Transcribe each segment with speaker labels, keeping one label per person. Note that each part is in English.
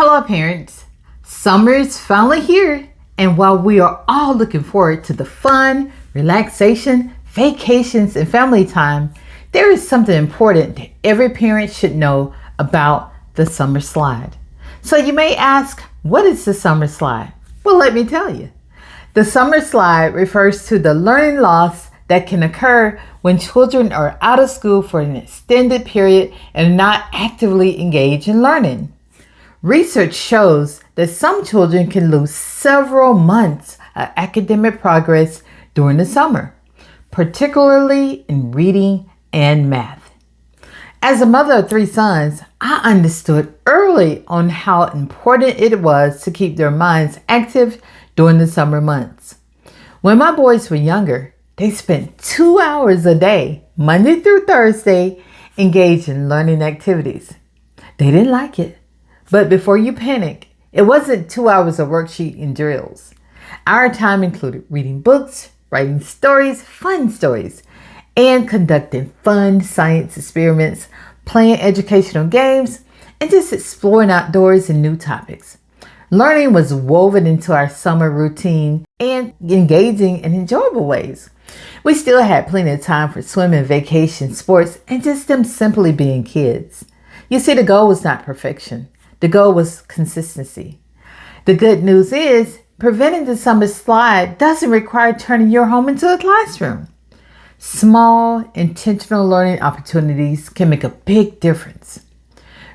Speaker 1: Hello parents, summer is finally here, and while we are all looking forward to the fun, relaxation, vacations, and family time, there is something important that every parent should know about the summer slide. So you may ask, what is the summer slide? Well, let me tell you. The summer slide refers to the learning loss that can occur when children are out of school for an extended period and not actively engaged in learning. Research shows that some children can lose several months of academic progress during the summer, particularly in reading and math. As a mother of 3 sons, I understood early on how important it was to keep their minds active during the summer months. When my boys were younger, they spent 2 hours a day, Monday through Thursday, engaged in learning activities. They didn't like it. But before you panic, it wasn't 2 hours of worksheet and drills. Our time included reading books, writing stories, fun stories, and conducting fun science experiments, playing educational games, and just exploring outdoors and new topics. Learning was woven into our summer routine and engaging in enjoyable ways. We still had plenty of time for swimming, vacation, sports, and just them simply being kids. You see, the goal was not perfection. The goal was consistency. The good news is, preventing the summer slide doesn't require turning your home into a classroom. Small, intentional learning opportunities can make a big difference.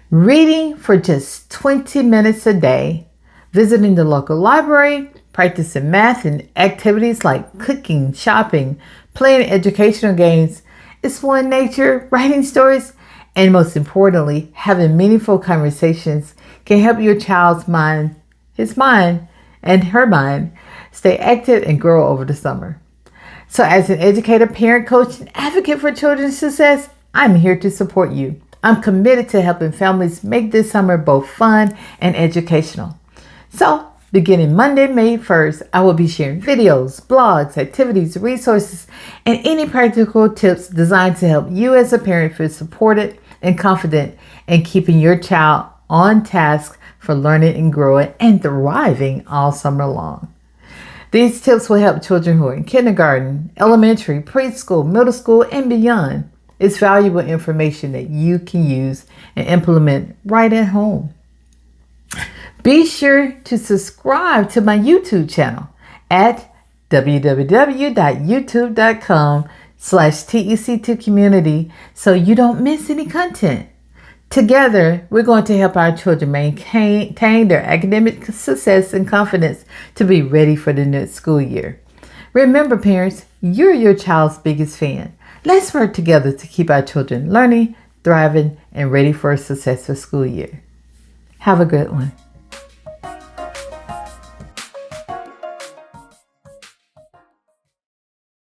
Speaker 1: Reading for just 20 minutes a day, visiting the local library, practicing math and activities like cooking, shopping, playing educational games, exploring nature, writing stories, and most importantly, having meaningful conversations can help your child's mind, his mind, and her mind stay active and grow over the summer. So as an educator, parent, coach, and advocate for children's success, I'm here to support you. I'm committed to helping families make this summer both fun and educational. So beginning Monday, May 1st, I will be sharing videos, blogs, activities, resources, and any practical tips designed to help you as a parent feel supported and confident in keeping your child on task for learning and growing and thriving all summer long. These tips will help children who are in kindergarten, elementary, preschool, middle school, and beyond. It's valuable information that you can use and implement right at home. Be sure to subscribe to my YouTube channel at www.youtube.com/TEC2community so you don't miss any content. Together, we're going to help our children maintain their academic success and confidence to be ready for the next school year. Remember, parents, you're your child's biggest fan. Let's work together to keep our children learning, thriving, and ready for a successful school year. Have a good one.